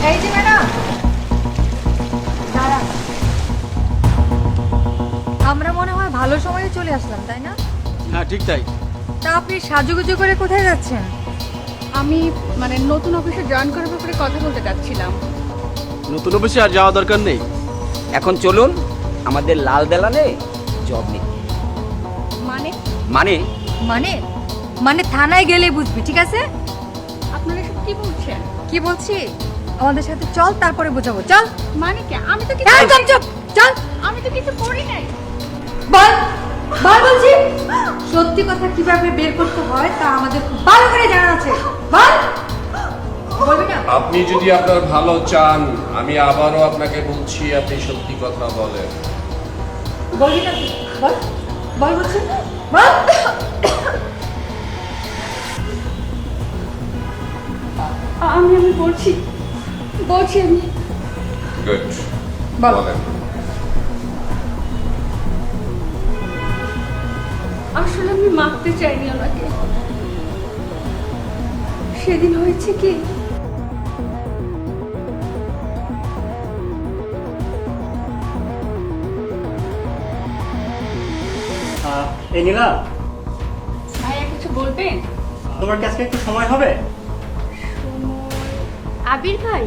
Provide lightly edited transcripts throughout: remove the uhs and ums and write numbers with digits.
এই যে ম্যাডাম, দাঁড়া। আমরা মনে হয় ভালো সময়ে চলে আসলাম, তাই না? হ্যাঁ ঠিক তাই। তা আপনি সাজুগুজু করে কোথায় যাচ্ছেন? আমি নতুন অফিসে জয়েন করার ব্যাপারে কথা বলতে চাচ্ছিলাম। নতুন অফিসে আর যাওয়া দরকার নেই। এখন চলুন আমাদের লাল দেলানে জব নেই। মানে মানে মানে মানে থানায় গেলে বুঝবি, ঠিক আছে? আপনারা এসব কি বলছেন? কি বলছি? আমাদের সাথে চল, তারপরে বোঝাবো। চল। মানে কি? আমি তো এই, চুপ চুপ, চল। আমি তো কিছু করি নাই। বল বল বলছি। সত্যি কথা কিভাবে বের করতে হয় তা আমাদের খুব ভালো করে জানা আছে। বল। বলবি না? আপনি যদি আপনার ভালো চান, আমি আবারও আপনাকে বলছি, আপনি সত্যি কথা বলেন। বলবি না? বল বল বলছি। বল। আমি বলছি আমি। গুড, বল। বলেন। আসলে আমি মারতে চাইনি ওনাকে। সেদিন হয়েছে কি, এই নীলা, ভাইয়া কিছু বলবেন? তোমার কি আজকে একটু সময় হবে? আবির ভাই,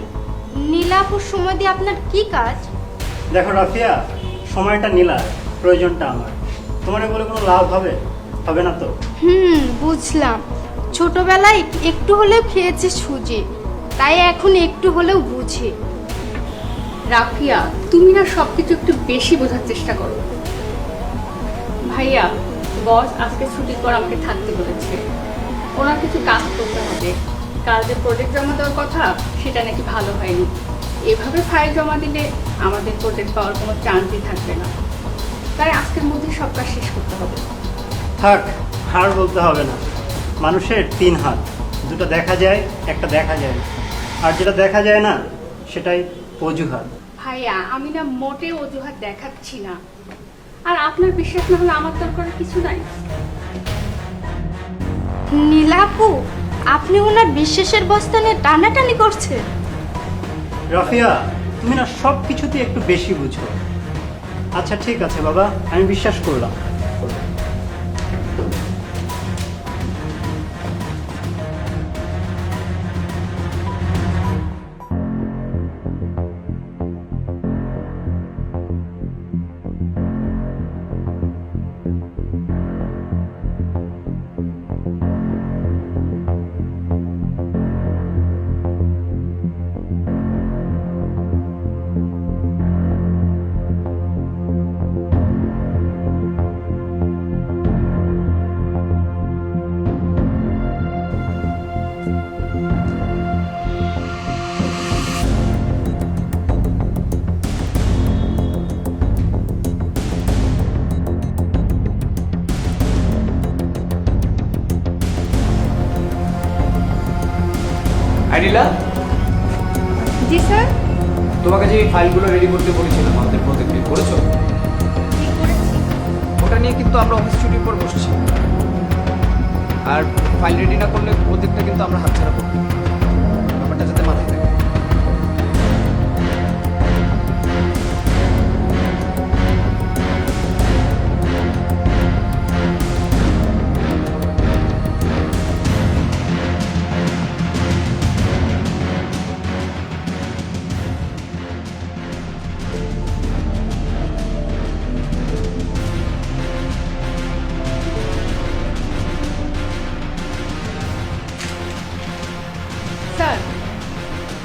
নীলাপুর সময় দিয়ে আপনার কি কাজ? দেখো রাফিয়া, সময়টা নীলা, প্রয়োজনটা আমার। তোমার বলে কোনো লাভ হবে? হবে না তো। বুঝলাম। ছোটবেলায় একটু হলেও খেয়েছে সুজি, তাই এখন একটু হলেও বুঝি। রাফিয়া, তুমি না সবকিছু একটু বেশি বোঝার চেষ্টা করো। ভাইয়া, বস আজকে ছুটির পর আমাকে থাকতে বলেছে। ওনার কিছু কাজ করতে হবে। কাল যে প্রজেক্ট জমা দেওয়ার কথা, সেটা নাকি ভালো হয়নি। এভাবে ফাইল জমা দিলে আমাদের প্রজেক্ট পাওয়ার কোনো চান্সই থাকবে না। তাই আজকের মধ্যে সব কাজ শেষ করতে হবে। থাক, হার বলতে হবে না। মানুষের তিন হাত, দুটো দেখা যায়, একটা দেখা যায় না। আর যেটা দেখা যায় না সেটাই অজুহাত। ভাইয়া, আমি না মোটে অজুহাত দেখাচ্ছি না। আর আপনার বিশ্বাস না হলে আমার তো করার কিছু নাই। নীলাপু, আপনি ওনার বিশ্বাসের বস্তা নিয়ে টানাটানি করছে। রাফিয়া, তুমি না সব কিছুতে একটু বেশি বুঝো। আচ্ছা ঠিক আছে বাবা, আমি বিশ্বাস করলাম। আইডিলা, জি স্যার। তোমাকে যে এই ফাইলগুলো রেডি করতে বলেছিলাম আমাদের প্রজেক্টে, করেছো? কি করেছি? ওটা নিয়ে কিন্তু আমরা অফিস ছুটির পর বসছি। আর ফাইল রেডি না করলে প্রজেক্টটা কিন্তু আমরা হাতছাড়া করব। ব্যাপারটা যাতে মাথায় থাকে। স্যার,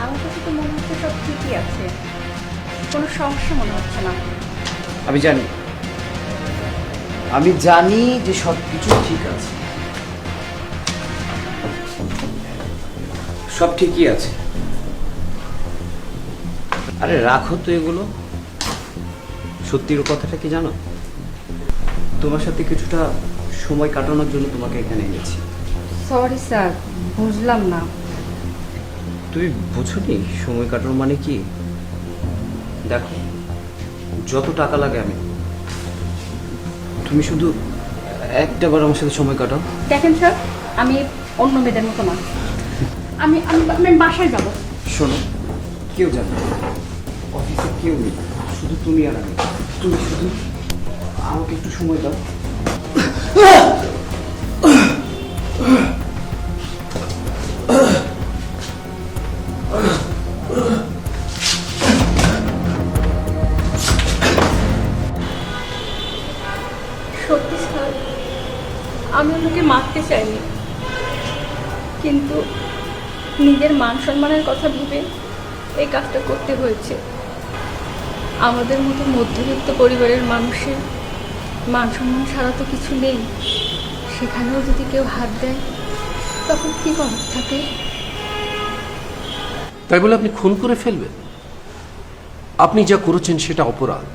আমার কাছে তো মনে হচ্ছে সব ঠিকই আছে। কোনো সমস্যা মনে হচ্ছে না। আমি জানি, আমি জানি যে সব কিছু ঠিক আছে, সব ঠিকই আছে। আরে রাখো তো এগুলো। সত্যির কথাটা কি জানো? তোমার সাথে কিছুটা সময় কাটানোর জন্য তোমাকে এখানে এনেছি। সরি স্যার, বুঝলাম না। তুমি বুঝোনি সময় কাটানো মানে কি? দেখো, যত টাকা লাগে আমি, তুমি শুধু একটাবার আমার সাথে সময় কাটাও। দেখেন স্যার, আমি অন্য মেয়েদের মতো না। আমি আমি আমি বাসায় যাব। শোনো, কেউ জানে না, অফিসে কেউ নেই, শুধু তুমি আর আমি। তুমি শুধু আমাকে একটু সময় দাও। সত্যি স্যার, আমি ওনাকে মারতে চাইনি, কিন্তু নিজের মান সম্মানের কথা ভেবে এই কাজটা করতে হয়েছে। আমাদের মতো মধ্যবিত্ত পরিবারের মানুষের মান সম্মান ছাড়া তো কিছু নেই, সেখানেও যদি কেউ হাত দেয় তখন কি করার থাকে? তাই বলে আপনি খুন করে ফেলবেন? আপনি যা করেছেন সেটা অপরাধ,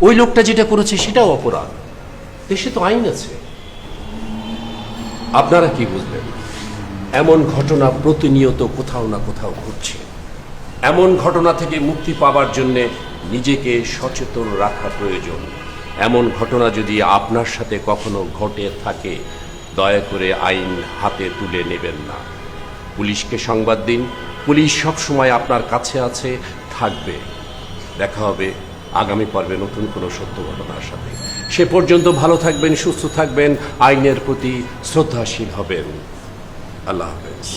ওই লোকটা যেটা করেছে সেটাও অপরাধ। দেশে তো আইন আছে। আপনারা কি বুঝবেন? এমন ঘটনা প্রতিনিয়ত কোথাও না কোথাও ঘটছে। এমন ঘটনা থেকে মুক্তি পাওয়ার জন্যে নিজেকে সচেতন রাখা প্রয়োজন। এমন ঘটনা যদি আপনার সাথে কখনো ঘটে থাকে, দয়া করে আইন হাতে তুলে নেবেন না। পুলিশকে সংবাদ দিন। পুলিশ সবসময় আপনার কাছে আছে, থাকবে। দেখা হবে আগামী পর্বে নতুন কোনো সত্য ঘটনার সাথে। সে পর্যন্ত ভালো থাকবেন, সুস্থ থাকবেন, আইনের প্রতি শ্রদ্ধাশীল হবেন। আল্লাহ হাফেজ।